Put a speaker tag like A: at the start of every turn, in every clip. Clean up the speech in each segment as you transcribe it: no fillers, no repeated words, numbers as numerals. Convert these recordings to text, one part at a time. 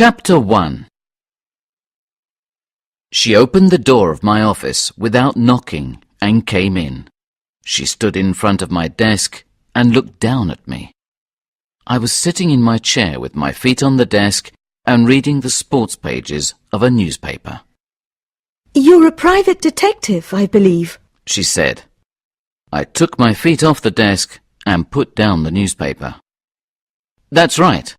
A: Chapter 1. She opened the door of my office without knocking and came in. She stood in front of my desk and looked down at me. I was sitting in my chair with my feet on the desk and reading the sports pages of a newspaper.
B: "You're a private detective, I believe,"
A: she said. I took my feet off the desk and put down the newspaper. "That's right."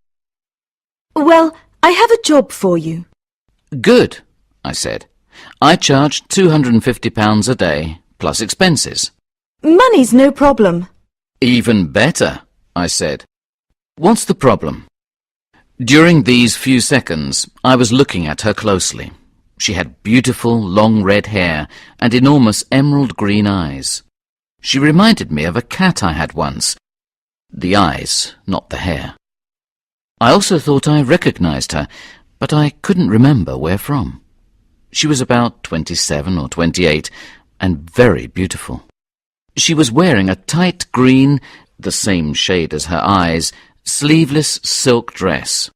B: "Well, I have a job for you."
A: "Good," I said. "I charge £250 a day, plus expenses."
B: "Money's no problem."
A: "Even better," I said. "What's the problem?" During these few seconds, I was looking at her closely. She had beautiful, long red hair and enormous emerald green eyes. She reminded me of a cat I had once. The eyes, not the hair. I also thought I recognized her, but I couldn't remember where from. She was about 27 or 28, and very beautiful. She was wearing a tight green, the same shade as her eyes, sleeveless silk dress.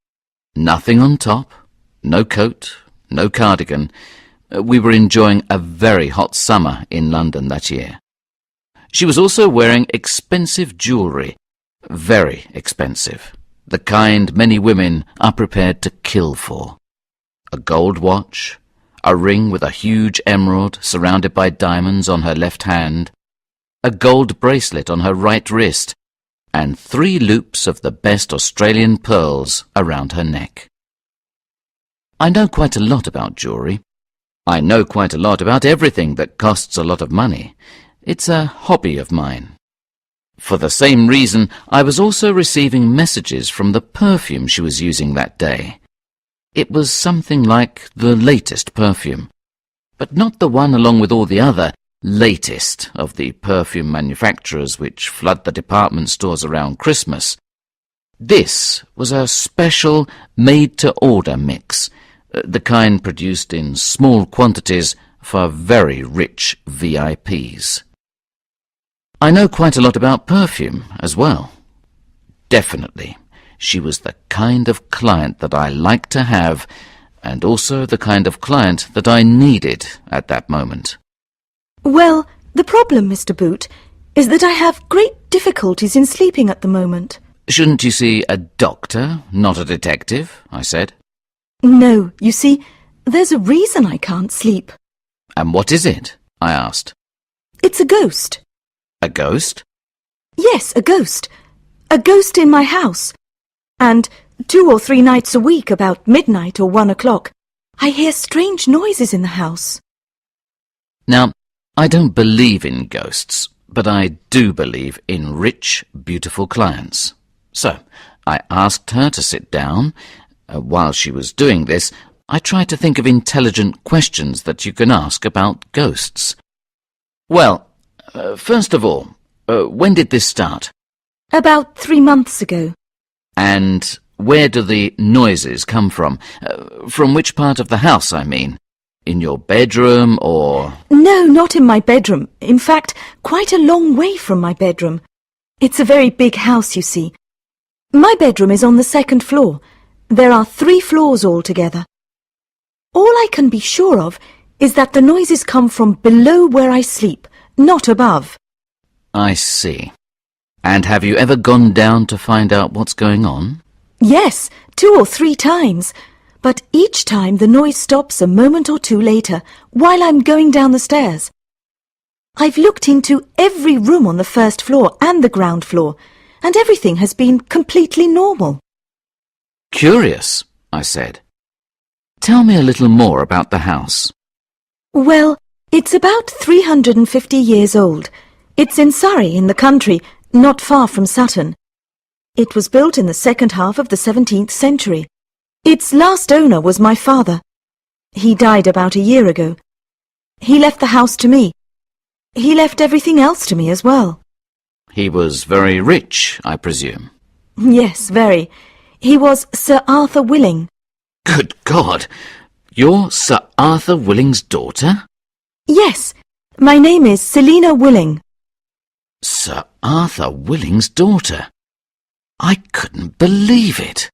A: Nothing on top, no coat, no cardigan. We were enjoying a very hot summer in London that year. She was also wearing expensive jewellery, very expensive, the kind many women are prepared to kill for. A gold watch, a ring with a huge emerald surrounded by diamonds on her left hand, a gold bracelet on her right wrist, and 3 loops of the best Australian pearls around her neck. I know quite a lot about jewellery. I know quite a lot about everything that costs a lot of money. It's a hobby of mine. For the same reason, I was also receiving messages from the perfume she was using that day. It was something like the latest perfume, but not the one along with all the other latest of the perfume manufacturers which flood the department stores around Christmas. This was a special made-to-order mix, the kind produced in small quantities for very rich VIPs. I know quite a lot about perfume as well. Definitely, she was the kind of client that I liked to have, and also the kind of client that I needed at that moment.
B: "Well, the problem, Mr. Boot, is that I have great difficulties in sleeping at the moment."
A: "Shouldn't you see a doctor, not a detective?" I said.
B: "No, you see, there's a reason I can't sleep."
A: "And what is it?" I asked.
B: "It's a ghost."
A: "A ghost?"
B: "Yes, a ghost. A ghost in my house. And 2 or 3 nights a week, about midnight or 1 o'clock, I hear strange noises in the house."
A: Now, I don't believe in ghosts, but I do believe in rich, beautiful clients. So, I asked her to sit down. While she was doing this, I tried to think of intelligent questions that you can ask about ghosts. "Well, first of all, when did this start?"
B: "About 3 months ago."
A: "And where do the noises come from? From which part of the house, I mean? In your bedroom, or—"
B: "No, not in my bedroom. In fact, quite a long way from my bedroom. It's a very big house, you see. My bedroom is on the 2nd floor. There are 3 floors altogether. All I can be sure of is that the noises come from below where I sleep, not above."
A: "I see. And have you ever gone down to find out what's going on?"
B: "Yes, 2 or 3 times. But each time the noise stops a moment or 2 later, while I'm going down the stairs. I've looked into every room on the 1st floor and the ground floor, and everything has been completely normal."
A: "Curious," I said. "Tell me a little more about the house."
B: "Well, it's about 350 years old. It's in Surrey, in the country, not far from Sutton. It was built in the 2nd half of the 17th century. Its last owner was my father. He died about a year ago. He left the house to me. He left everything else to me as well."
A: "He was very rich, I presume."
B: "Yes, very. He was Sir Arthur Willing."
A: "Good God! You're Sir Arthur Willing's daughter?"
B: "Yes, my name is Selena Willing."
A: Sir Arthur Willing's daughter? I couldn't believe it.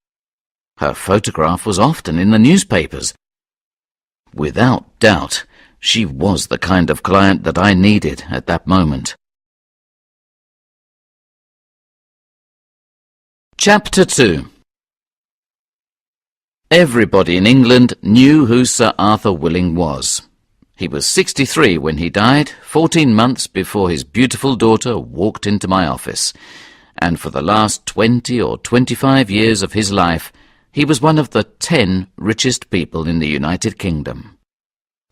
A: Her photograph was often in the newspapers. Without doubt, she was the kind of client that I needed at that moment. Chapter 2. Everybody in England knew who Sir Arthur Willing was. He was 63 when he died, 14 months before his beautiful daughter walked into my office, and for the last 20 or 25 years of his life, he was one of the 10 richest people in the United Kingdom.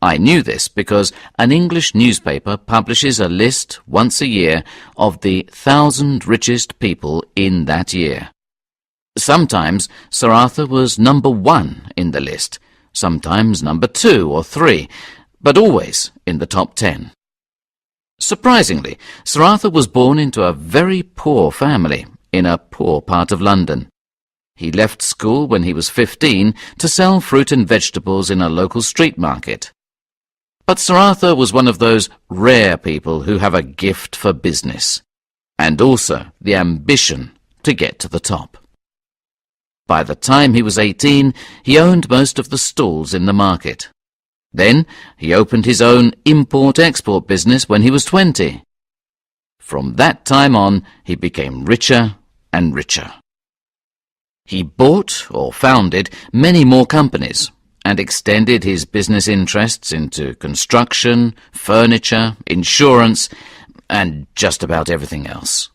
A: I knew this because an English newspaper publishes a list once a year of the 1,000 richest people in that year. Sometimes Sir Arthur was number 1 in the list, sometimes number 2 or 3, but always in the top 10. Surprisingly, Sir Arthur was born into a very poor family in a poor part of London. He left school when he was 15 to sell fruit and vegetables in a local street market. But Sir Arthur was one of those rare people who have a gift for business, and also the ambition to get to the top. By the time he was 18, he owned most of the stalls in the market. Then he opened his own import-export business when he was 20. From that time on, he became richer and richer. He bought or founded many more companies and extended his business interests into construction, furniture, insurance, and just about everything else.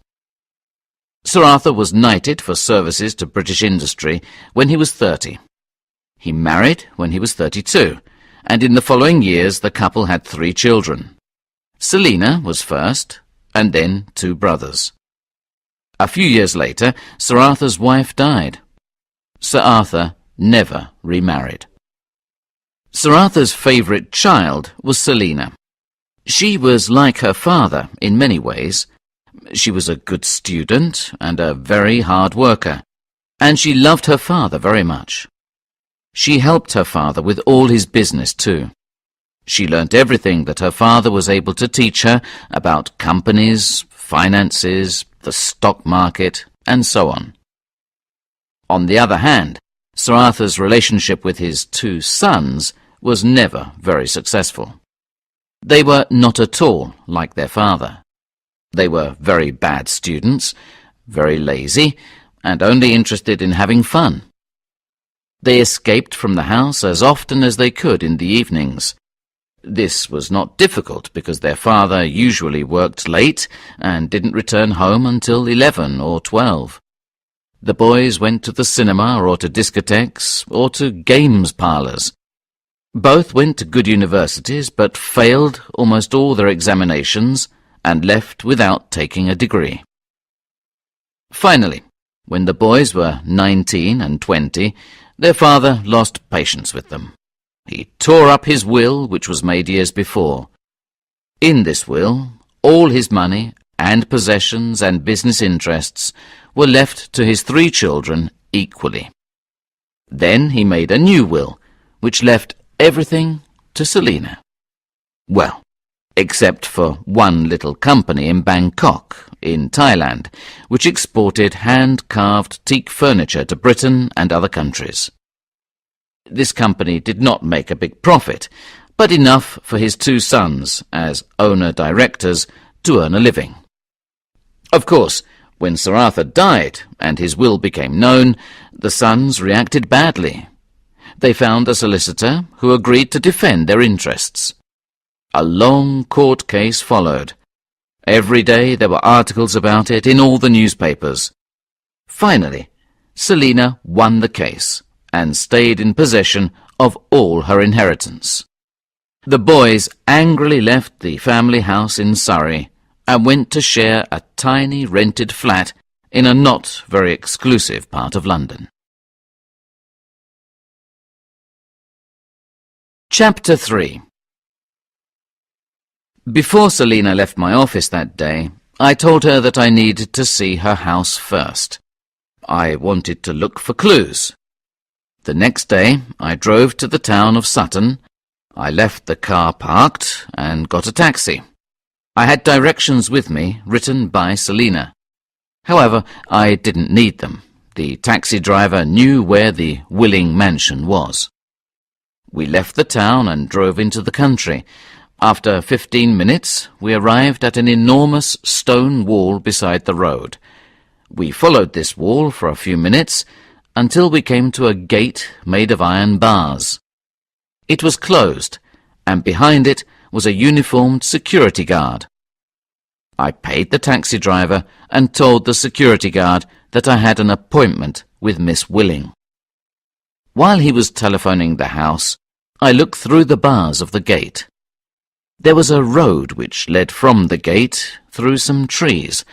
A: Sir Arthur was knighted for services to British industry when he was 30. He married when he was 32, and in the following years the couple had 3 children. Selena was first, and then 2 brothers. A few years later, Sir Arthur's wife died. Sir Arthur never remarried. Sir Arthur's favourite child was Selena. She was like her father in many ways. She was a good student and a very hard worker, and she loved her father very much. She helped her father with all his business too. She learnt everything that her father was able to teach her about companies, finances, the stock market, and so on. On the other hand, Sir Arthur's relationship with his 2 sons was never very successful. They were not at all like their father. They were very bad students, very lazy, and only interested in having fun. They escaped from the house as often as they could in the evenings. This was not difficult because their father usually worked late and didn't return home until 11 or 12. The boys went to the cinema or to discotheques or to games parlours. Both went to good universities but failed almost all their examinations and left without taking a degree. Finally, when the boys were 19 and 20, their father lost patience with them. He tore up his will, which was made years before. In this will, all his money and possessions and business interests were left to his 3 children equally. Then he made a new will, which left everything to Selena. Well, except for one little company in Bangkok, in Thailand, which exported hand-carved teak furniture to Britain and other countries. This company did not make a big profit, but enough for his 2 sons, as owner-directors, to earn a living. Of course, when Sir Arthur died and his will became known, the sons reacted badly. They found a solicitor who agreed to defend their interests. A long court case followed. Every day there were articles about it in all the newspapers. Finally, Selena won the case and stayed in possession of all her inheritance. The boys angrily left the family house in Surrey and went to share a tiny rented flat in a not very exclusive part of London. Chapter 3. Before Selena left my office that day, I told her that I needed to see her house first. I wanted to look for clues. The next day, I drove to the town of Sutton. I left the car parked and got a taxi. I had directions with me, written by Selena. However, I didn't need them. The taxi driver knew where the Willing mansion was. We left the town and drove into the country. After 15 minutes, we arrived at an enormous stone wall beside the road. We followed this wall for a few minutes until we came to a gate made of iron bars. It was closed, and behind it was a uniformed security guard. I paid the taxi driver and told the security guard that I had an appointment with Miss Willing. While he was telephoning the house, I looked through the bars of the gate. There was a road which led from the gate through some trees.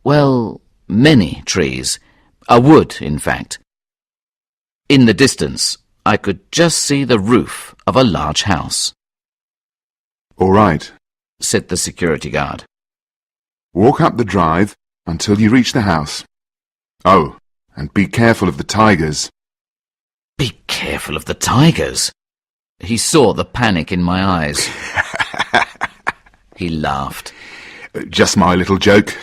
A: Well, many trees. A wood, in fact. In the distance, I could just see the roof of a large house.
C: "All right,"
A: said the security guard.
C: "Walk up the drive until you reach the house. Oh, and be careful of the tigers."
A: Be careful of the tigers. He saw the panic in my eyes. He laughed.
C: "Just my little joke.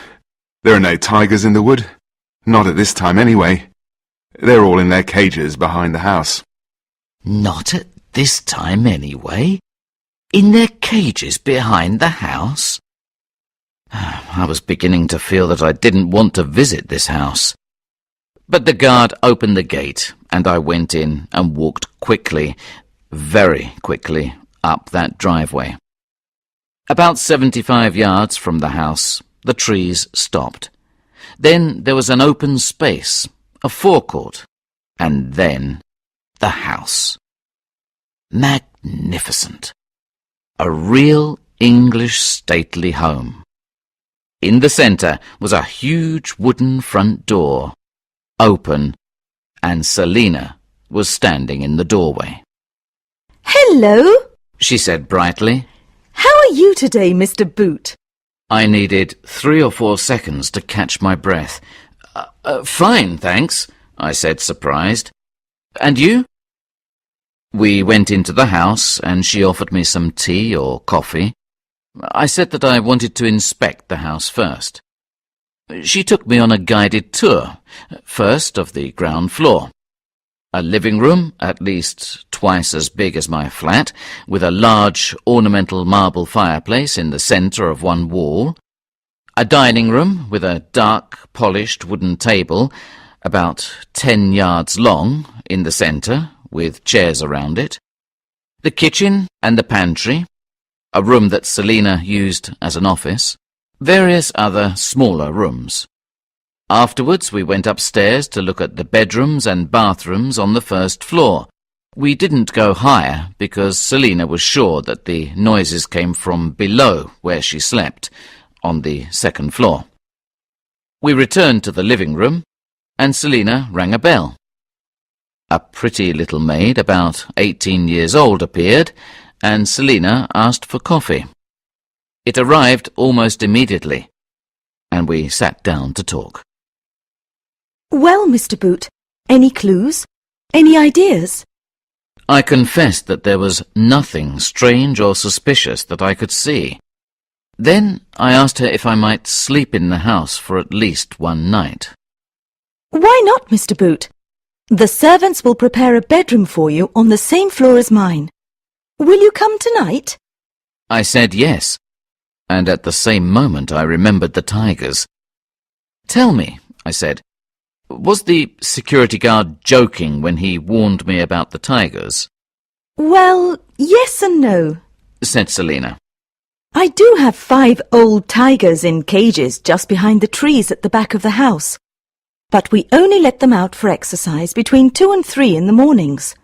C: There are no tigers in the wood. Not at this time, anyway. They're all in their cages behind the house."
A: Not at this time, anyway? In their cages behind the house? I was beginning to feel that I didn't want to visit this house. But the guard opened the gate, and I went in and walked quickly, very quickly, up that driveway. About 75 yards from the house, the trees stopped. Then there was an open space, a forecourt, and then the house. Magnificent. A real English stately home. In the centre was a huge wooden front door, open, and Selena was standing in the doorway.
B: Hello,
A: She said brightly.
B: how are you today, Mr. Boot?
A: I needed 3 or 4 seconds to catch my breath. Fine, thanks, I said, surprised. And you? We went into the house, and she offered me some tea or coffee. I said that I wanted to inspect the house first. She took me on a guided tour, first of the ground floor. A living room, at least twice as big as my flat, with a large ornamental marble fireplace in the centre of one wall. A dining room with a dark, polished wooden table, about 10 yards long, in the centre, with chairs around it. The kitchen and the pantry, a room that Selena used as an office. Various other smaller rooms. Afterwards we went upstairs to look at the bedrooms and bathrooms on the first floor. We didn't go higher because Selena was sure that the noises came from below where she slept, on the second floor. We returned to the living room, and Selena rang a bell. A pretty little maid, about 18 years old, appeared, and Selena asked for coffee. It arrived almost immediately, and we sat down to talk.
B: Well, Mr. Boot, any clues? Any ideas?
A: I confessed that there was nothing strange or suspicious that I could see. Then I asked her if I might sleep in the house for at least one night.
B: Why not, Mr. Boot? The servants will prepare a bedroom for you on the same floor as mine. Will you come tonight?
A: I said yes, and at the same moment I remembered the tigers. Tell me, I said, was the security guard joking when he warned me about the tigers?
B: Well, yes and no,
A: Said Selena.
B: I do have 5 old tigers in cages just behind the trees at the back of the house. But we only let them out for exercise between 2 and 3 in the mornings.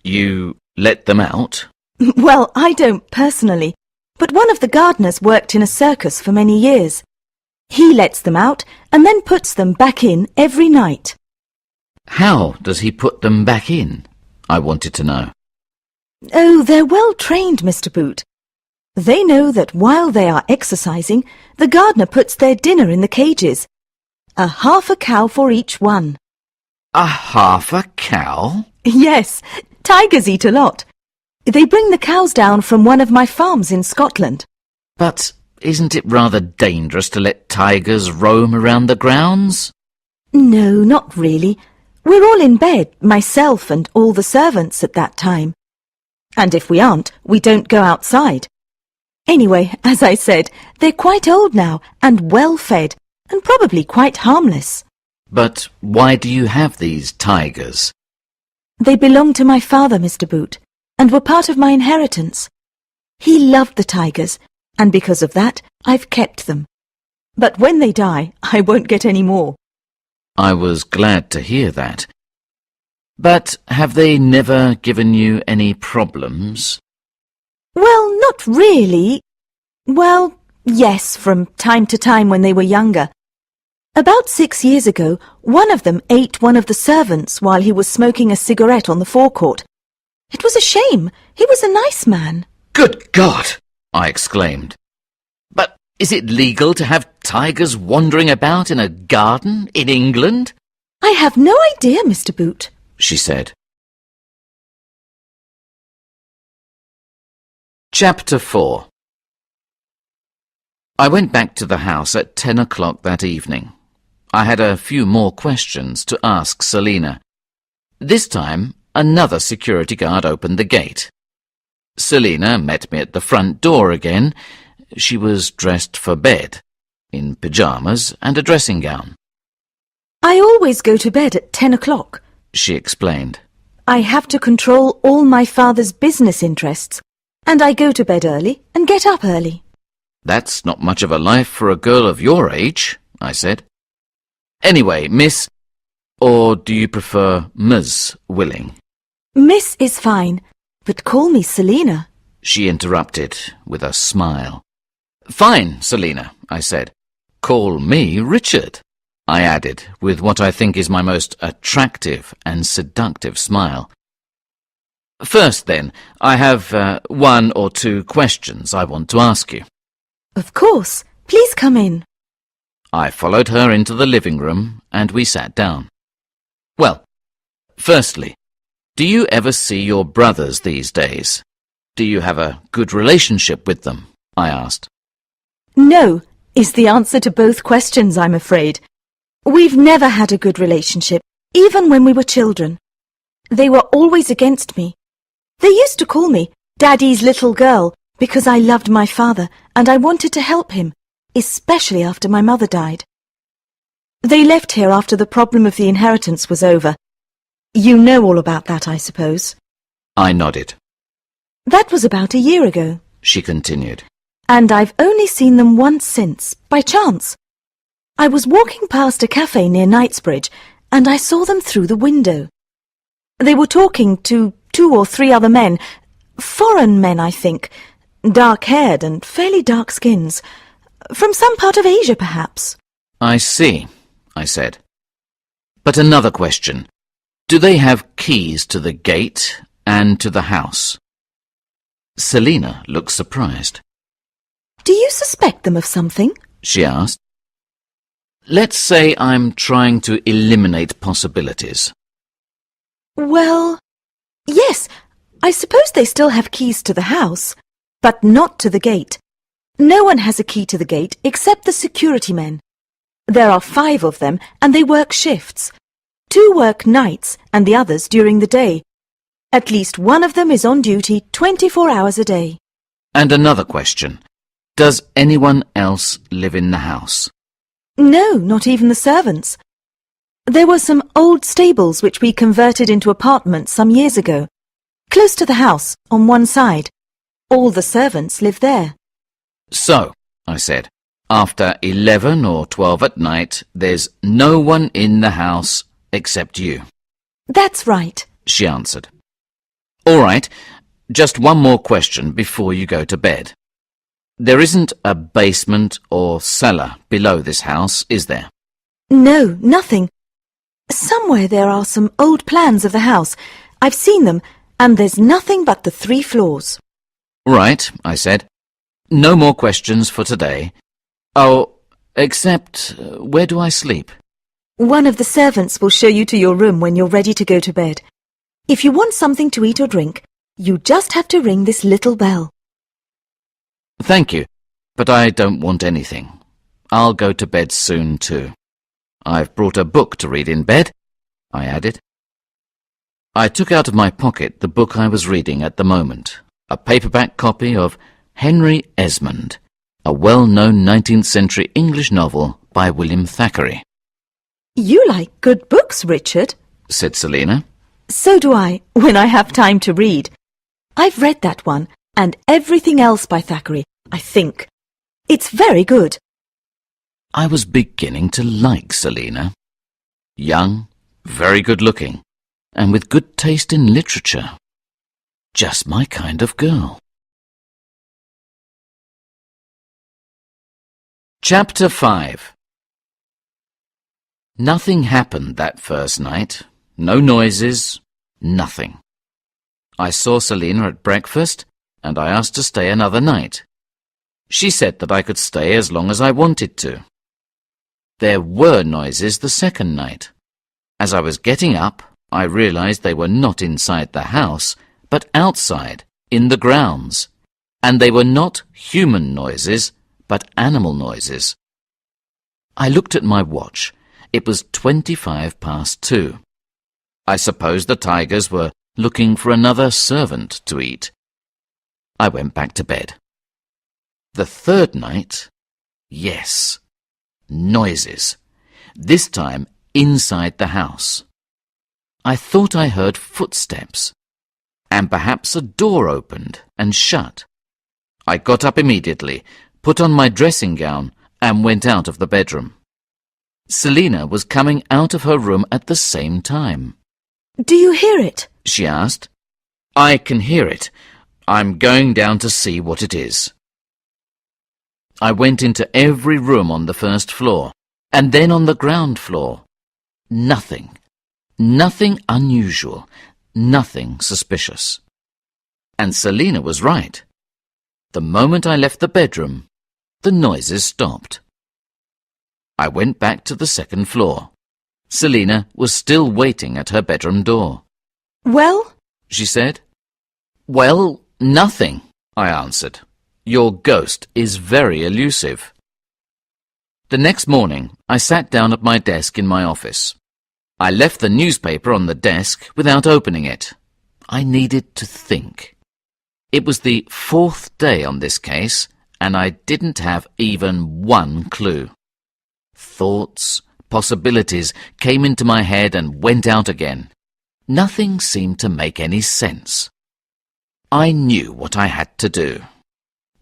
A: You let them out?
B: Well, I don't personally, but one of the gardeners worked in a circus for many years. He lets them out and then puts them back in every night.
A: How does he put them back in? I wanted to know.
B: Oh, they're well trained, Mr. Boot. They know that while they are exercising, the gardener puts their dinner in the cages. Half a cow for each one.
A: Half a cow?
B: Yes, tigers eat a lot. They bring the cows down from one of my farms in Scotland.
A: But isn't it rather dangerous to let tigers roam around the grounds?
B: No, not really. We're all in bed, myself and all the servants at that time. And if we aren't, we don't go outside. Anyway, as I said, they're quite old now and well-fed and probably quite harmless.
A: But why do you have these tigers?
B: They belong to my father, Mr. Boot, and were part of my inheritance. He loved the tigers, and because of that, I've kept them. But when they die, I won't get any more.
A: I was glad to hear that. But have they never given you any problems?
B: Well, not really. Well, yes, from time to time when they were younger. About 6 years ago, one of them ate one of the servants while he was smoking a cigarette on the forecourt. It was a shame. He was a nice man.
A: Good God! I exclaimed. But is it legal to have tigers wandering about in a garden in England?
B: I have no idea, Mr. Boot,
A: she said. Chapter 4. I went back to the house at 10 o'clock that evening. I had a few more questions to ask Selena. This time, another security guard opened the gate. Selena met me at the front door again. She was dressed for bed, in pyjamas and a dressing gown.
B: I always go to bed at 10 o'clock,
A: she explained.
B: I have to control all my father's business interests, and I go to bed early and get up early.
A: That's not much of a life for a girl of your age, I said. Anyway, Miss, or do you prefer Ms. Willing?
B: Miss is fine, but call me Selena,
A: she interrupted with a smile. Fine, Selena, I said. Call me Richard, I added, with what I think is my most attractive and seductive smile. First, then, I have 1 or 2 questions I want to ask you.
B: Of course. Please come in.
A: I followed her into the living room, and we sat down. Well, firstly, do you ever see your brothers these days? Do you have a good relationship with them? I asked.
B: No, is the answer to both questions, I'm afraid. We've never had a good relationship, even when we were children. They were always against me. They used to call me Daddy's little girl because I loved my father and I wanted to help him, especially after my mother died. They left here after the problem of the inheritance was over. You know all about that, I suppose.
A: I nodded.
B: That was about a year ago,
A: she continued.
B: And I've only seen them once since, by chance. I was walking past a cafe near Knightsbridge, and I saw them through the window. They were talking to 2 or 3 other men, foreign men, I think, dark-haired and fairly dark skins, from some part of Asia, perhaps.
A: I see, I said. But another question. Do they have keys to the gate and to the house? Selena looked surprised.
B: Do you suspect them of something?
A: She asked. Let's say I'm trying to eliminate possibilities.
B: Well, yes, I suppose they still have keys to the house, but not to the gate. No one has a key to the gate except the security men. There are 5 of them, and they work shifts. 2 work nights and the others during the day. At least one of them is on duty 24 hours a day.
A: And another question. Does anyone else live in the house?
B: No, not even the servants. There were some old stables which we converted into apartments some years ago. Close to the house, on one side. All the servants live there.
A: So, I said, after 11 or 12 at night, there's no one in the house except you.
B: That's right,
A: she answered. All right, just one more question before you go to bed. There isn't a basement or cellar below this house, is there?
B: No, nothing. Somewhere there are some old plans of the house. I've seen them, and there's nothing but the 3 floors.
A: Right, I said. No more questions for today. Oh, except, where do I sleep?
B: One of the servants will show you to your room when you're ready to go to bed. If you want something to eat or drink, you just have to ring this little bell.
A: Thank you, but I don't want anything. I'll go to bed soon too. I've brought a book to read in bed," I added. I took out of my pocket the book I was reading at the moment, a paperback copy of Henry Esmond, a well-known 19th century English novel by William Thackeray.
B: "You like good books, Richard,"
A: said Selena.
B: "So do I, when I have time to read. I've read that one, and everything else by Thackeray, I think. It's very good."
A: I was beginning to like Selena. Young, very good-looking, and with good taste in literature. Just my kind of girl. Chapter 5. Nothing happened that first night. No noises, nothing. I saw Selena at breakfast, and I asked to stay another night. She said that I could stay as long as I wanted to. There were noises the second night. As I was getting up, I realized they were not inside the house, but outside, in the grounds, and they were not human noises, but animal noises. I looked at my watch. It was 2:25. I suppose the tigers were looking for another servant to eat. I went back to bed. The third night, yes, noises, this time inside the house. I thought I heard footsteps, and perhaps a door opened and shut. I got up immediately, put on my dressing gown, and went out of the bedroom. Selena was coming out of her room at the same time.
B: "Do you hear it?"
A: she asked. "I can hear it. I'm going down to see what it is." I went into every room on the first floor, and then on the ground floor. Nothing. Nothing unusual. Nothing suspicious. And Selena was right. The moment I left the bedroom, the noises stopped. I went back to the second floor. Selena was still waiting at her bedroom door.
B: "Well?"
A: she said. "Well, nothing," I answered. "Your ghost is very elusive." The next morning, I sat down at my desk in my office. I left the newspaper on the desk without opening it. I needed to think. It was the fourth day on this case, and I didn't have even one clue. Thoughts, possibilities came into my head and went out again. Nothing seemed to make any sense. I knew what I had to do.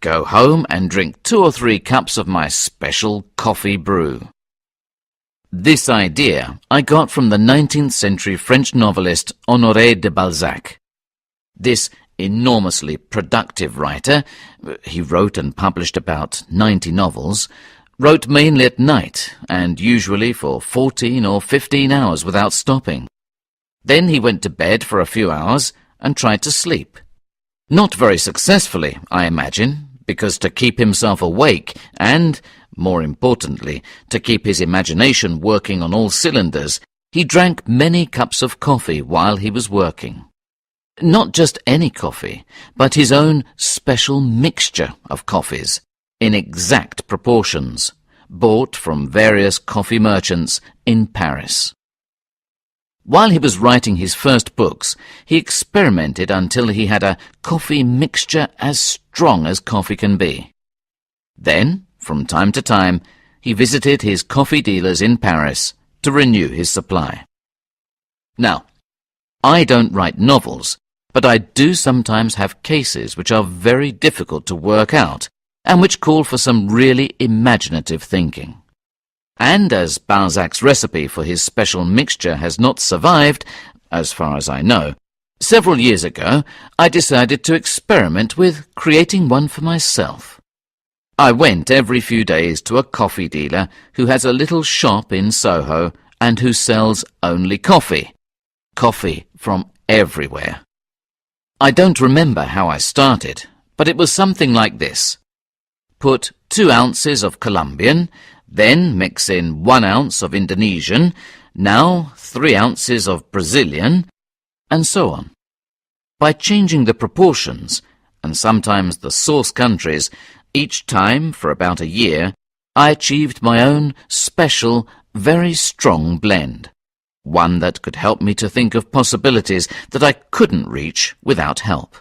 A: Go home and drink 2 or 3 cups of my special coffee brew. This idea I got from the 19th century French novelist Honoré de Balzac. This enormously productive writer, he wrote and published about 90 novels, wrote mainly at night and usually for 14 or 15 hours without stopping. Then he went to bed for a few hours and tried to sleep. Not very successfully, I imagine, because to keep himself awake and, more importantly, to keep his imagination working on all cylinders, he drank many cups of coffee while he was working. Not just any coffee, but his own special mixture of coffees, in exact proportions, bought from various coffee merchants in Paris. While he was writing his first books, he experimented until he had a coffee mixture as strong as coffee can be. Then, from time to time, he visited his coffee dealers in Paris to renew his supply. Now, I don't write novels, but I do sometimes have cases which are very difficult to work out and which call for some really imaginative thinking. And as Balzac's recipe for his special mixture has not survived, as far as I know, several years ago I decided to experiment with creating one for myself. I went every few days to a coffee dealer who has a little shop in Soho and who sells only coffee. Coffee from everywhere. I don't remember how I started, but it was something like this. Put 2 ounces of Colombian, then mix in 1 ounce of Indonesian, now 3 ounces of Brazilian, and so on. By changing the proportions, and sometimes the source countries, each time for about a year, I achieved my own special very strong blend, one that could help me to think of possibilities that I couldn't reach without help.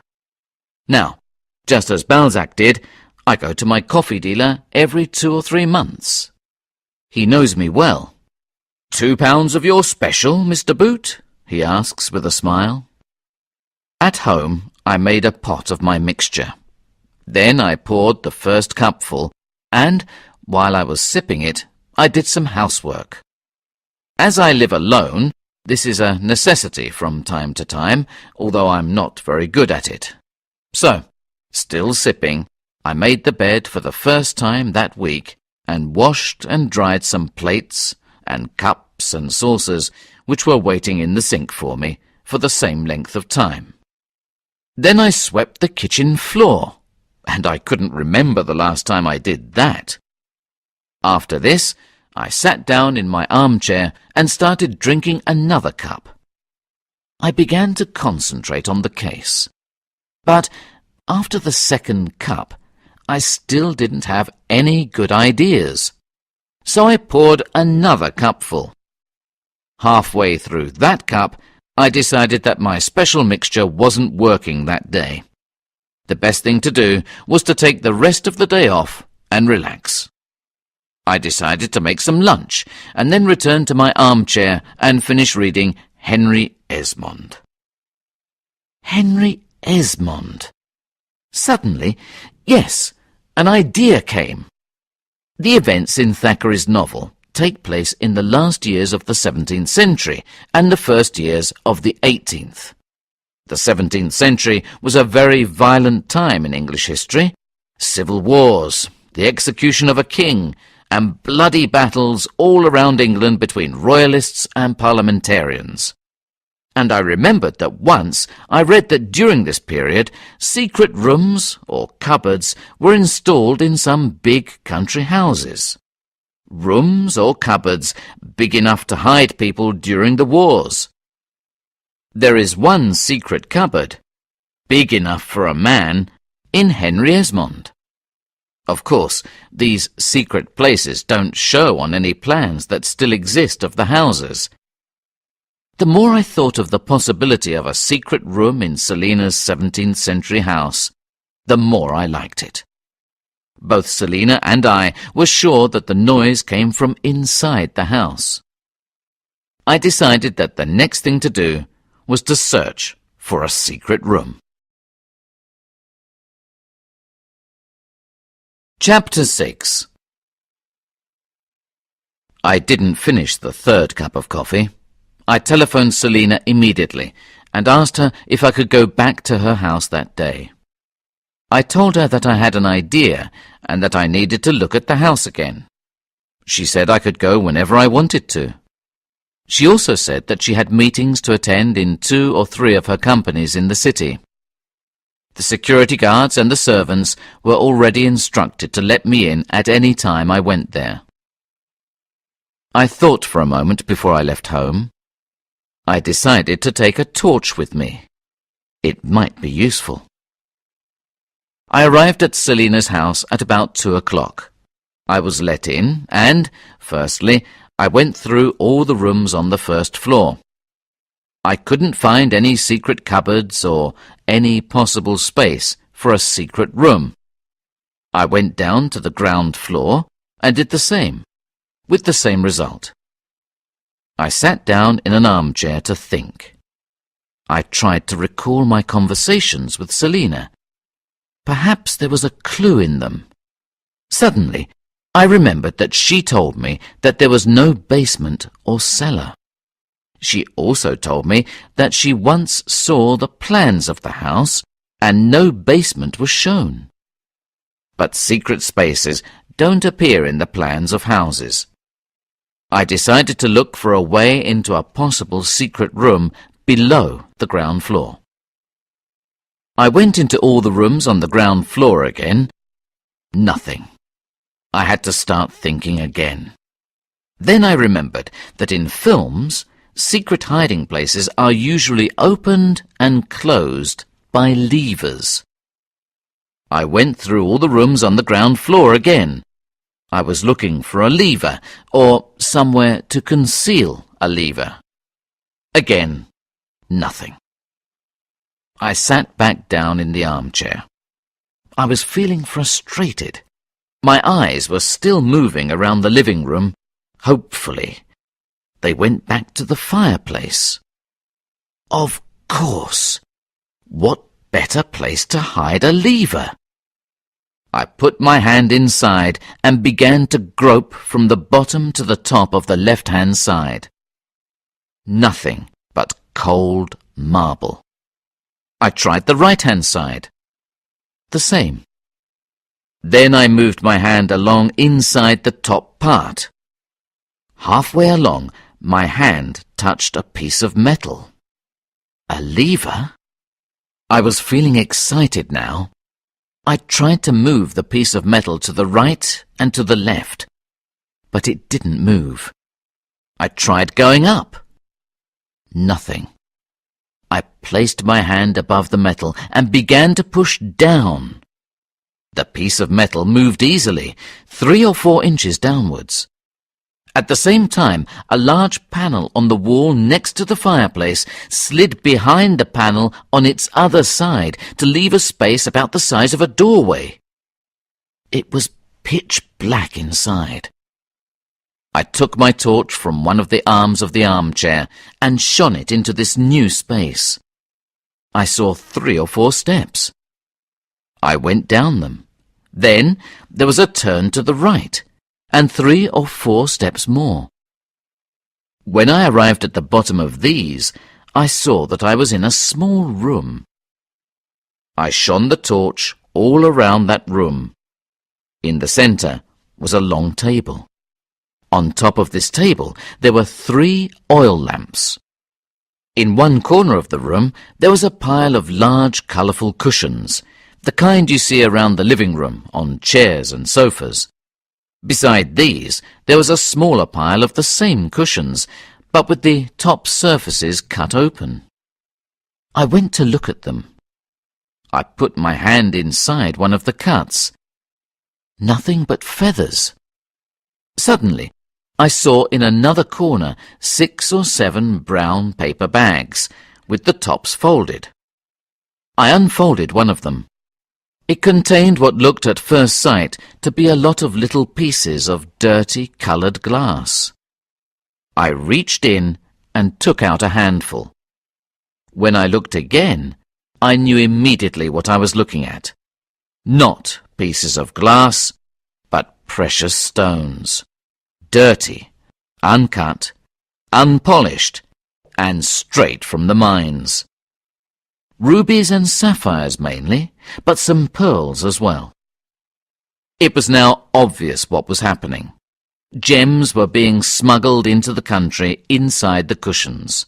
A: Now, just as Balzac did, I go to my coffee dealer every 2 or 3 months. He knows me well. £2 of your special, Mr. Boot? He asks with a smile. At home, I made a pot of my mixture. Then I poured the first cupful, and, while I was sipping it, I did some housework. As I live alone, this is a necessity from time to time, although I'm not very good at it. So, still sipping, I made the bed for the first time that week and washed and dried some plates and cups and saucers which were waiting in the sink for me for the same length of time. Then I swept the kitchen floor, and I couldn't remember the last time I did that. After this, I sat down in my armchair and started drinking another cup. I began to concentrate on the case. But after the second cup, I still didn't have any good ideas. So I poured another cupful. Halfway through that cup, I decided that my special mixture wasn't working that day. The best thing to do was to take the rest of the day off and relax. I decided to make some lunch and then return to my armchair and finish reading Henry Esmond. Henry Esmond. Suddenly, yes, an idea came. The events in Thackeray's novel take place in the last years of the 17th century and the first years of the 18th. The 17th century was a very violent time in English history. Civil wars, the execution of a king, and bloody battles all around England between royalists and parliamentarians. And I remembered that once I read that during this period, secret rooms or cupboards were installed in some big country houses. Rooms or cupboards big enough to hide people during the wars. There is one secret cupboard, big enough for a man, in Henry Esmond. Of course, these secret places don't show on any plans that still exist of the houses. The more I thought of the possibility of a secret room in Selena's 17th century house, the more I liked it. Both Selena and I were sure that the noise came from inside the house. I decided that the next thing to do was to search for a secret room. Chapter 6. I didn't finish the third cup of coffee. I telephoned Selena immediately and asked her if I could go back to her house that day. I told her that I had an idea and that I needed to look at the house again. She said I could go whenever I wanted to. She also said that she had meetings to attend in 2 or 3 of her companies in the city. The security guards and the servants were already instructed to let me in at any time I went there. I thought for a moment before I left home. I decided to take a torch with me. It might be useful. I arrived at Selena's house at about 2 o'clock. I was let in and, firstly, I went through all the rooms on the first floor. I couldn't find any secret cupboards or any possible space for a secret room. I went down to the ground floor and did the same, with the same result. I sat down in an armchair to think. I tried to recall my conversations with Selena. Perhaps there was a clue in them. Suddenly, I remembered that she told me that there was no basement or cellar. She also told me that she once saw the plans of the house and no basement was shown. But secret spaces don't appear in the plans of houses. I decided to look for a way into a possible secret room below the ground floor. I went into all the rooms on the ground floor again. Nothing. I had to start thinking again. Then I remembered that in films, secret hiding places are usually opened and closed by levers. I went through all the rooms on the ground floor again. I was looking for a lever, or somewhere to conceal a lever. Again, nothing. I sat back down in the armchair. I was feeling frustrated. My eyes were still moving around the living room. Hopefully, they went back to the fireplace. Of course. What better place to hide a lever? I put my hand inside and began to grope from the bottom to the top of the left-hand side. Nothing but cold marble. I tried the right-hand side. The same. Then I moved my hand along inside the top part. Halfway along, my hand touched a piece of metal. A lever? I was feeling excited now. I tried to move the piece of metal to the right and to the left, but it didn't move. I tried going up. Nothing. I placed my hand above the metal and began to push down. The piece of metal moved easily, 3 or 4 inches downwards. At the same time, a large panel on the wall next to the fireplace slid behind the panel on its other side to leave a space about the size of a doorway. It was pitch black inside. I took my torch from one of the arms of the armchair and shone it into this new space. I saw 3 or 4 steps. I went down them. Then there was a turn to the right, and 3 or 4 steps more. When I arrived at the bottom of these, I saw that I was in a small room. I shone the torch all around that room. In the centre was a long table. On top of this table there were 3 oil lamps. In one corner of the room there was a pile of large colourful cushions, the kind you see around the living room on chairs and sofas. Beside these, there was a smaller pile of the same cushions, but with the top surfaces cut open. I went to look at them. I put my hand inside one of the cuts. Nothing but feathers. Suddenly, I saw in another corner 6 or 7 brown paper bags, with the tops folded. I unfolded one of them. It contained what looked at first sight to be a lot of little pieces of dirty coloured glass. I reached in and took out a handful. When I looked again, I knew immediately what I was looking at. Not pieces of glass, but precious stones. Dirty, uncut, unpolished, and straight from the mines. Rubies and sapphires mainly, but some pearls as well. It was now obvious what was happening. Gems were being smuggled into the country inside the cushions.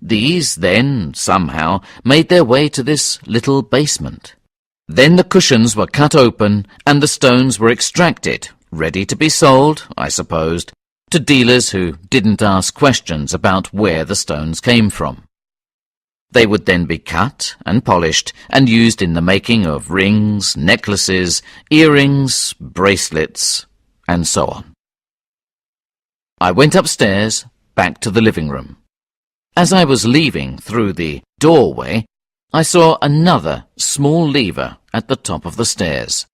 A: These then, somehow, made their way to this little basement. Then the cushions were cut open and the stones were extracted, ready to be sold, I supposed, to dealers who didn't ask questions about where the stones came from. They would then be cut and polished and used in the making of rings, necklaces, earrings, bracelets, and so on. I went upstairs, back to the living room. As I was leaving through the doorway, I saw another small lever at the top of the stairs.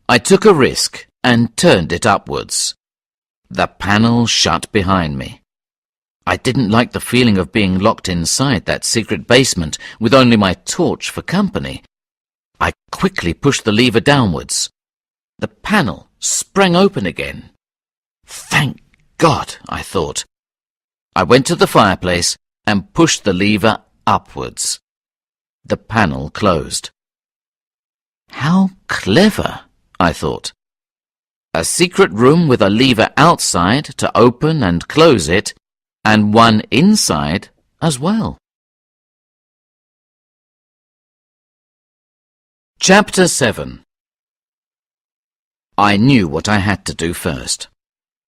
A: I took a risk and turned it upwards. The panel shut behind me. I didn't like the feeling of being locked inside that secret basement with only my torch for company. I quickly pushed the lever downwards. The panel sprang open again. Thank God, I thought. I went to the fireplace and pushed the lever upwards. The panel closed. How clever, I thought. A secret room with a lever outside to open and close it, and one inside as well. Chapter 7. I knew what I had to do first.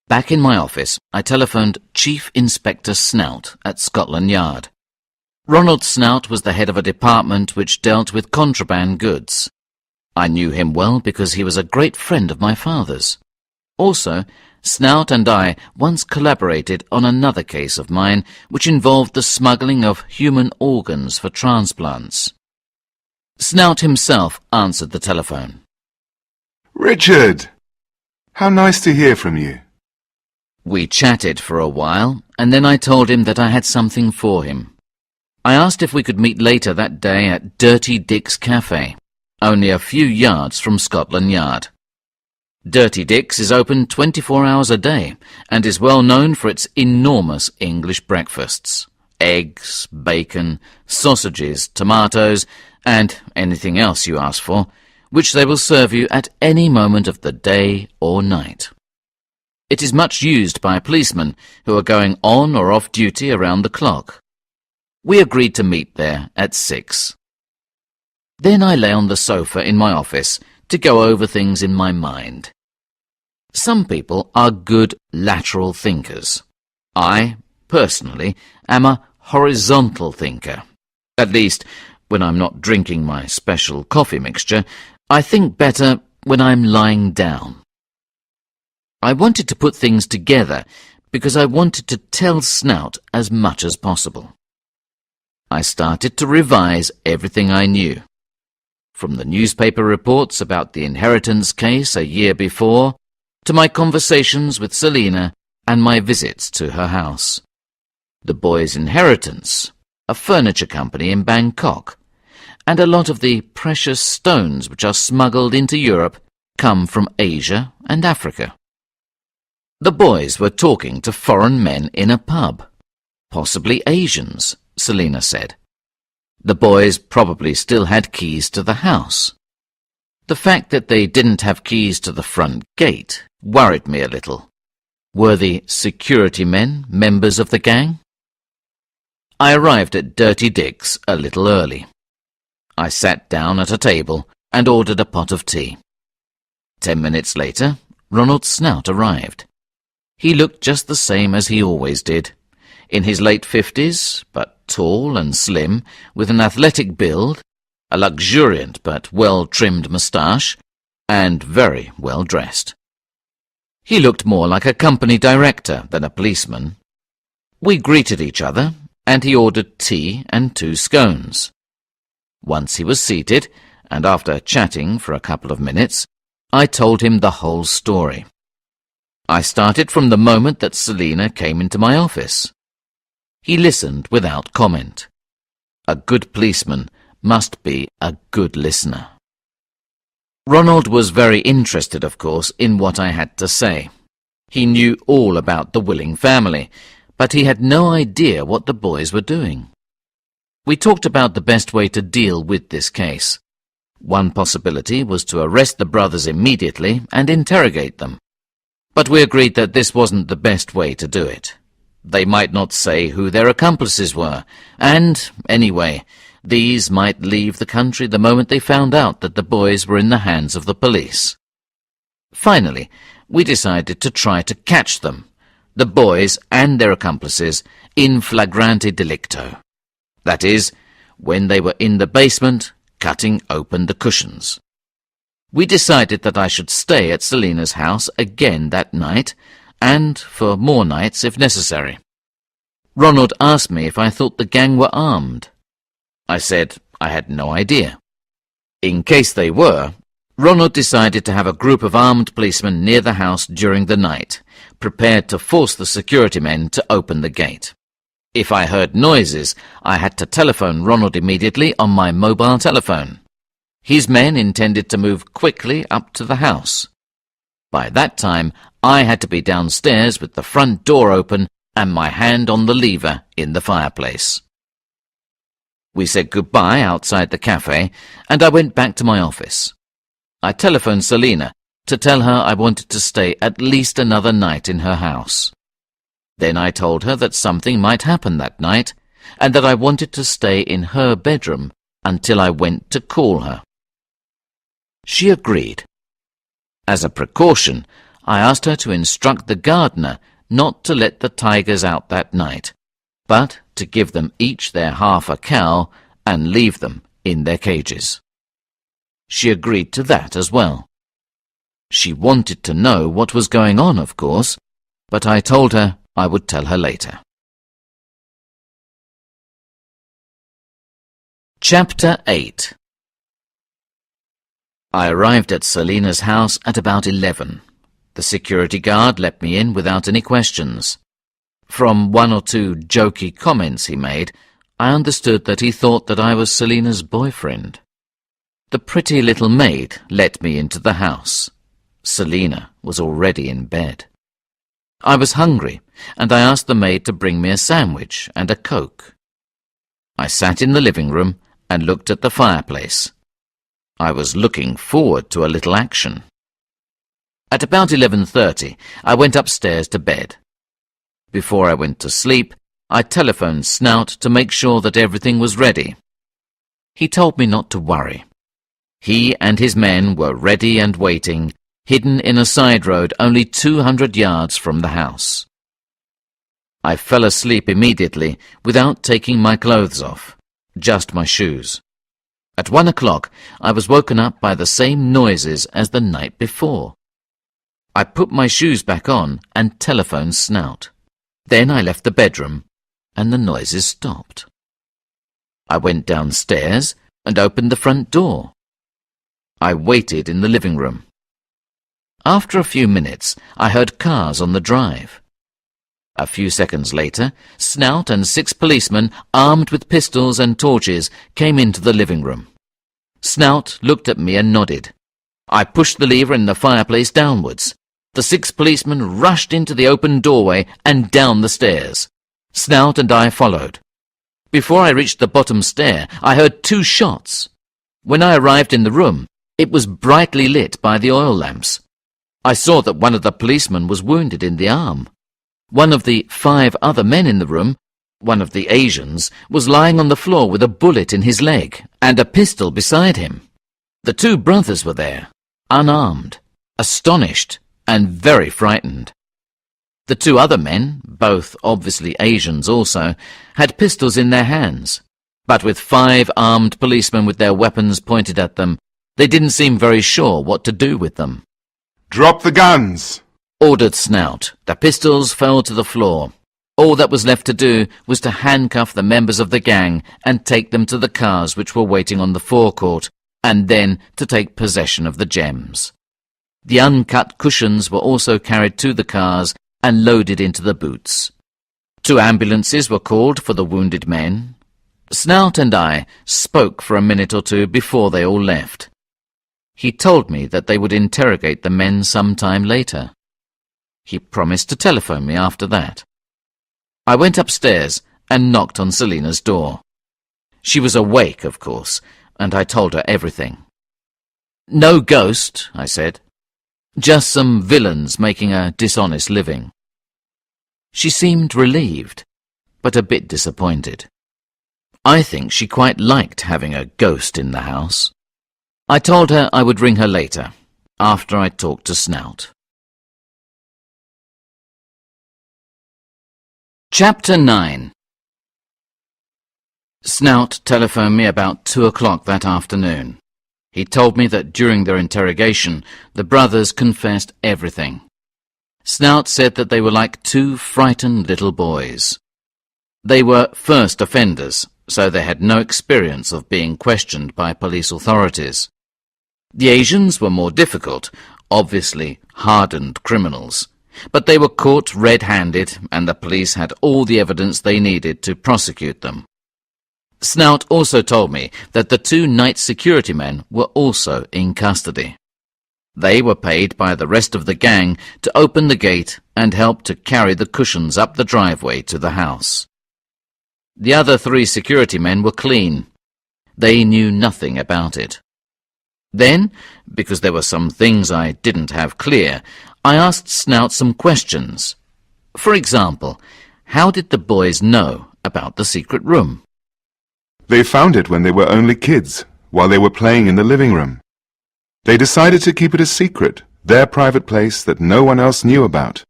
A: Back in my office, I telephoned Chief Inspector Snout at Scotland Yard. Ronald Snout was the head of a department which dealt with contraband goods. I knew him well because he was a great friend of my father's. Also, Snout and I once collaborated on another case of mine which involved the smuggling of human organs for transplants. Snout himself answered the telephone.
C: Richard! How nice to hear from you.
A: We chatted for a while, and then I told him that I had something for him. I asked if we could meet later that day at Dirty Dick's Cafe, only a few yards from Scotland Yard. Dirty Dick's is open 24 hours a day and is well known for its enormous English breakfasts. Eggs, bacon, sausages, tomatoes, and anything else you ask for, which they will serve you at any moment of the day or night. It is much used by policemen who are going on or off duty around the clock. We agreed to meet there at 6. Then I lay on the sofa in my office to go over things in my mind. Some people are good lateral thinkers. I, personally, am a horizontal thinker. At least, when I'm not drinking my special coffee mixture, I think better when I'm lying down. I wanted to put things together because I wanted to tell Snout as much as possible. I started to revise everything I knew. From the newspaper reports about the inheritance case a year before, to my conversations with Selena and my visits to her house. The boys' inheritance, a furniture company in Bangkok, and a lot of the precious stones which are smuggled into Europe come from Asia and Africa. The boys were talking to foreign men in a pub, possibly Asians, Selena said. The boys probably still had keys to the house. The fact that they didn't have keys to the front gate worried me a little. Were the security men members of the gang? I arrived at Dirty Dick's a little early. I sat down at a table and ordered a pot of tea. 10 minutes later, Ronald Snout arrived. He looked just the same as he always did, in his late 50s, but tall and slim, with an athletic build, a luxuriant but well-trimmed moustache, and very well dressed. He looked more like a company director than a policeman. We greeted each other, and he ordered tea and 2 scones. Once he was seated, and after chatting for a couple of minutes, I told him the whole story. I started from the moment that Selena came into my office. He listened without comment. A good policeman must be a good listener. Ronald was very interested, of course, in what I had to say. He knew all about the Willing family, but he had no idea what the boys were doing. We talked about the best way to deal with this case. One possibility was to arrest the brothers immediately and interrogate them. But we agreed that this wasn't the best way to do it. They might not say who their accomplices were, and, anyway, these might leave the country the moment they found out that the boys were in the hands of the police. Finally, we decided to try to catch them, the boys and their accomplices, in flagrante delicto. That is, when they were in the basement, cutting open the cushions. We decided that I should stay at Selena's house again that night, and for more nights if necessary. Ronald asked me if I thought the gang were armed. I said I had no idea. In case they were, Ronald decided to have a group of armed policemen near the house during the night, prepared to force the security men to open the gate. If I heard noises, I had to telephone Ronald immediately on my mobile telephone. His men intended to move quickly up to the house. By that time, I had to be downstairs with the front door open and my hand on the lever in the fireplace. We said goodbye outside the cafe, and I went back to my office. I telephoned Selena to tell her I wanted to stay at least another night in her house. Then I told her that something might happen that night, and that I wanted to stay in her bedroom until I went to call her. She agreed. As a precaution, I asked her to instruct the gardener not to let the tigers out that night, but to give them each their half a cow and leave them in their cages. She agreed to that as well. She wanted to know what was going on, of course, but I told her I would tell her later. Chapter 8. I arrived at Selena's house at about 11. The security guard let me in without any questions. From one or two jokey comments he made, I understood that he thought that I was Selena's boyfriend. The pretty little maid let me into the house. Selena was already in bed. I was hungry, and I asked the maid to bring me a sandwich and a Coke. I sat in the living room and looked at the fireplace. I was looking forward to a little action. At about 11:30, I went upstairs to bed. Before I went to sleep, I telephoned Snout to make sure that everything was ready. He told me not to worry. He and his men were ready and waiting, hidden in a side road only 200 yards from the house. I fell asleep immediately without taking my clothes off, just my shoes. At 1 o'clock, I was woken up by the same noises as the night before. I put my shoes back on and telephoned Snout. Then I left the bedroom, and the noises stopped. I went downstairs and opened the front door. I waited in the living room. After a few minutes, I heard cars on the drive. A few seconds later, Snout and 6 policemen, armed with pistols and torches, came into the living room. Snout looked at me and nodded. I pushed the lever in the fireplace downwards. The 6 policemen rushed into the open doorway and down the stairs. Snout and I followed. Before I reached the bottom stair, I heard 2 shots. When I arrived in the room, it was brightly lit by the oil lamps. I saw that one of the policemen was wounded in the arm. One of the 5 other men in the room, one of the Asians, was lying on the floor with a bullet in his leg and a pistol beside him. The 2 brothers were there, unarmed, astonished, and very frightened. The 2 other men, both obviously Asians also, had pistols in their hands, but with 5 armed policemen with their weapons pointed at them, they didn't seem very sure what to do with them.
C: Drop the guns!
A: Ordered Snout. The pistols fell to the floor. All that was left to do was to handcuff the members of the gang and take them to the cars which were waiting on the forecourt, and then to take possession of the gems. The uncut cushions were also carried to the cars and loaded into the boots. 2 ambulances were called for the wounded men. Snout and I spoke for a minute or 2 before they all left. He told me that they would interrogate the men some time later. He promised to telephone me after that. I went upstairs and knocked on Selena's door. She was awake, of course, and I told her everything. "No ghost," I said. "Just some villains making a dishonest living." She seemed relieved, but a bit disappointed. I think she quite liked having a ghost in the house. I told her I would ring her later, after I talked to Snout. Chapter 9. Snout telephoned me about 2 o'clock that afternoon. He told me that during their interrogation, the brothers confessed everything. Snout said that they were like 2 frightened little boys. They were first offenders, so they had no experience of being questioned by police authorities. The Asians were more difficult, obviously hardened criminals, but they were caught red-handed, and the police had all the evidence they needed to prosecute them. Snout also told me that the 2 night security men were also in custody. They were paid by the rest of the gang to open the gate and help to carry the cushions up the driveway to the house. The other 3 security men were clean. They knew nothing about it. Then, because there were some things I didn't have clear, I asked Snout some questions. For example, how did the boys know about the secret room?
C: They found it when they were only kids, while they were playing in the living room. They decided to keep it a secret, their private place that no one else knew about.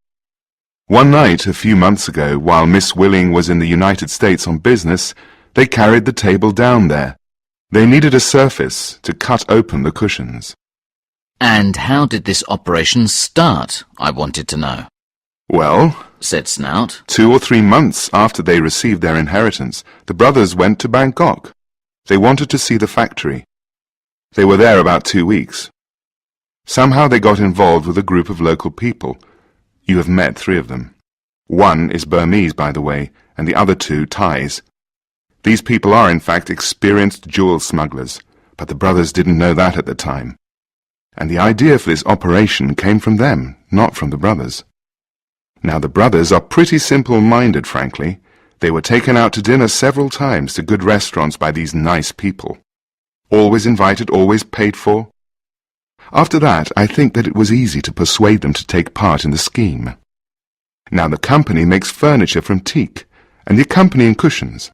C: One night, a few months ago, while Miss Willing was in the United States on business, they carried the table down there. They needed a surface to cut open the cushions.
A: And how did this operation start, I wanted to know.
C: Well,
A: Said Snout.
C: 2 or 3 months after they received their inheritance, the brothers went to Bangkok. They wanted to see the factory. They were there about 2 weeks. Somehow they got involved with a group of local people. You have met 3 of them. One is Burmese, by the way, and the other 2 Thais. These people are, in fact, experienced jewel smugglers, but the brothers didn't know that at the time. And the idea for this operation came from them, not from the brothers. Now, the brothers are pretty simple-minded, frankly. They were taken out to dinner several times to good restaurants by these nice people. Always invited, always paid for. After that, I think that it was easy to persuade them to take part in the scheme. Now, the company makes furniture from teak, and the accompanying cushions.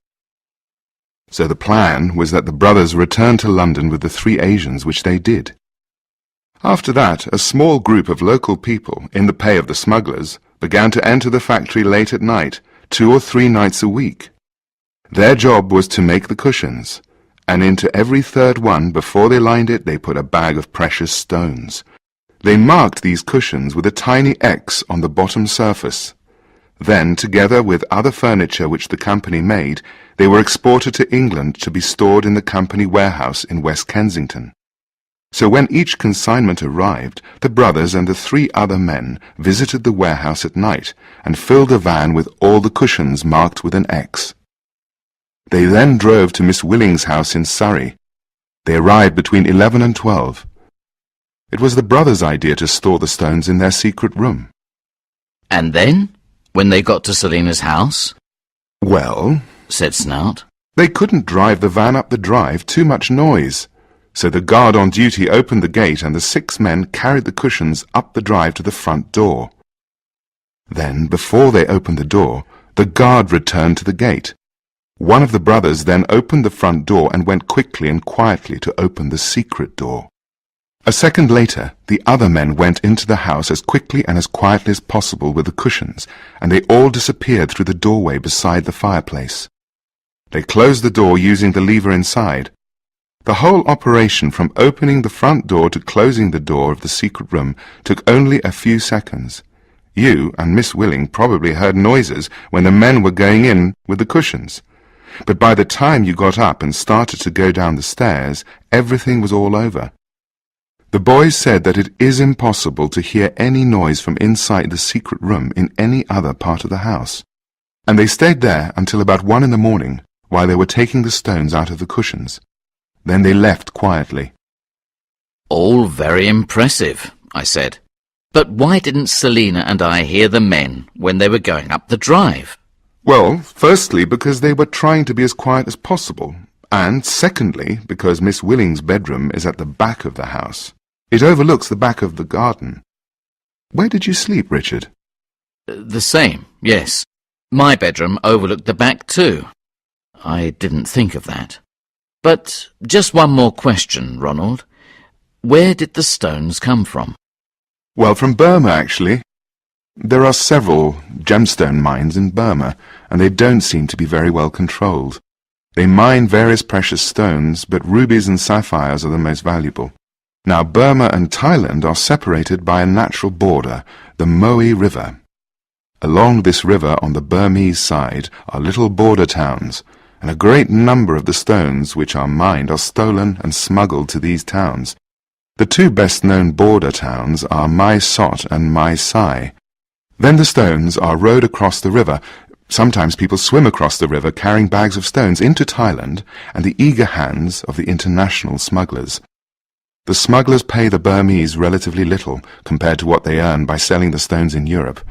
C: So the plan was that the brothers returned to London with the 3 Asians, which they did. After that, a small group of local people, in the pay of the smugglers, began to enter the factory late at night, 2 or 3 nights a week. Their job was to make the cushions, and into every 3rd one, before they lined it, they put a bag of precious stones. They marked these cushions with a tiny X on the bottom surface. Then, together with other furniture which the company made, they were exported to England to be stored in the company warehouse in West Kensington. So when each consignment arrived, the brothers and the 3 other men visited the warehouse at night and filled the van with all the cushions marked with an X. They then drove to Miss Willing's house in Surrey. They arrived between 11 and 12. It was the brothers' idea to store the stones in their secret room.
A: And then, when they got to Selena's house?
C: Well,
A: Said Snout.
C: they couldn't drive the van up the drive, too much noise. So the guard on duty opened the gate and the 6 men carried the cushions up the drive to the front door. Then, before they opened the door, the guard returned to the gate. One of the brothers then opened the front door and went quickly and quietly to open the secret door. A second later, the other men went into the house as quickly and as quietly as possible with the cushions, and they all disappeared through the doorway beside the fireplace. They closed the door using the lever inside. The whole operation from opening the front door to closing the door of the secret room took only a few seconds. You and Miss Willing probably heard noises when the men were going in with the cushions. But by the time you got up and started to go down the stairs, everything was all over. The boys said that it is impossible to hear any noise from inside the secret room in any other part of the house. And they stayed there until about 1 in the morning, while they were taking the stones out of the cushions. Then they left quietly.
A: All very impressive, I said. But why didn't Selena and I hear the men when they were going up the drive?
C: Well, firstly, because they were trying to be as quiet as possible, and secondly, because Miss Willing's bedroom is at the back of the house. It overlooks the back of the garden. Where did you sleep, Richard?
A: The same, yes. My bedroom overlooked the back too. I didn't think of that. But just one more question, Ronald. Where did the stones come from?
C: Well, from Burma, actually. There are several gemstone mines in Burma, and they don't seem to be very well controlled. They mine various precious stones, but rubies and sapphires are the most valuable. Now, Burma and Thailand are separated by a natural border, the Moe River. Along this river on the Burmese side are little border towns, and a great number of the stones which are mined are stolen and smuggled to these towns. The 2 best-known border towns are Mai Sot and Mai Sai. Then the stones are rowed across the river. Sometimes people swim across the river carrying bags of stones into Thailand and the eager hands of the international smugglers. The smugglers pay the Burmese relatively little compared to what they earn by selling the stones in Europe.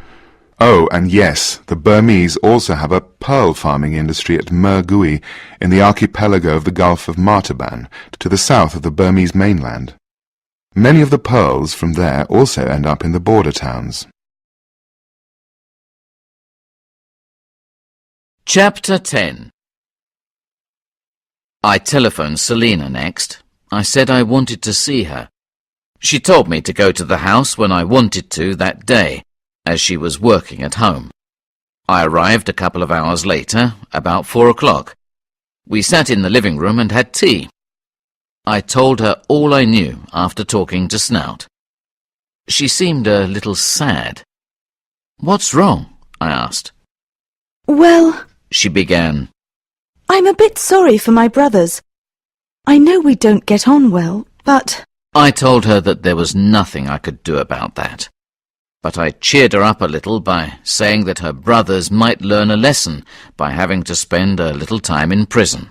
C: Oh, and yes, the Burmese also have a pearl farming industry at Mergui in the archipelago of the Gulf of Martaban, to the south of the Burmese mainland. Many of the pearls from there also end up in the border towns.
A: Chapter 10. I telephoned Selena next. I said I wanted to see her. She told me to go to the house when I wanted to that day, as she was working at home. I arrived a couple of hours later, about 4 o'clock. We sat in the living room and had tea. I told her all I knew after talking to Snout. She seemed a little sad. "What's wrong?" I asked.
B: Well,
A: She began.
B: I'm a bit sorry for my brothers. I know we don't get on well, but...
A: I told her that there was nothing I could do about that. But I cheered her up a little by saying that her brothers might learn a lesson by having to spend a little time in prison.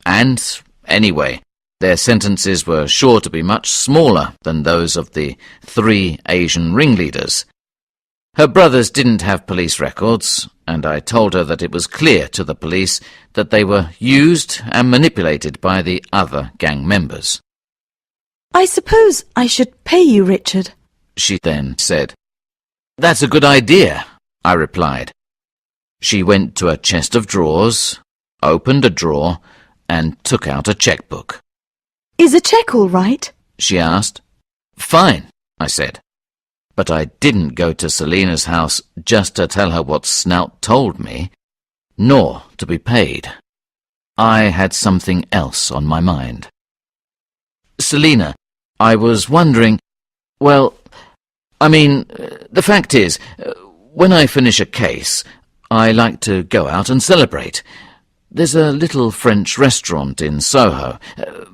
A: And, anyway, their sentences were sure to be much smaller than those of the 3 Asian ringleaders. Her brothers didn't have police records, and I told her that it was clear to the police that they were used and manipulated by the other gang members.
B: I suppose I should pay you, Richard.
A: She then said. "That's a good idea," I replied. She went to a chest of drawers, opened a drawer, and took out a checkbook.
B: Is a cheque all right?
A: She asked. "Fine," I said. But I didn't go to Selena's house just to tell her what Snout told me, nor to be paid. I had something else on my mind. "Selena, I was wondering, well, the fact is, when I finish a case, I like to go out and celebrate. There's a little French restaurant in Soho.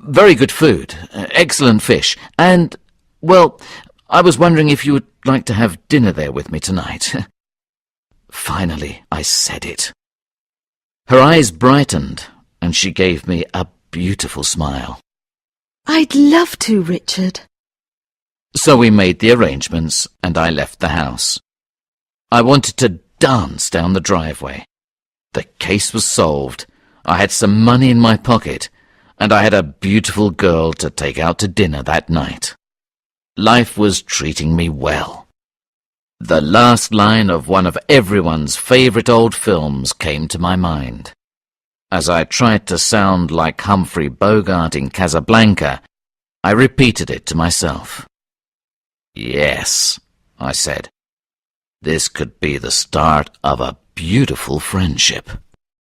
A: Very good food, excellent fish, and, well, I was wondering if you would like to have dinner there with me tonight." Finally, I said it. Her eyes brightened, and she gave me a beautiful smile.
B: I'd love to, Richard.
A: So we made the arrangements, and I left the house. I wanted to dance down the driveway. The case was solved. I had some money in my pocket, and I had a beautiful girl to take out to dinner that night. Life was treating me well. The last line of one of everyone's favourite old films came to my mind. As I tried to sound like Humphrey Bogart in Casablanca, I repeated it to myself. "Yes," I said, "this could be the start of a beautiful friendship."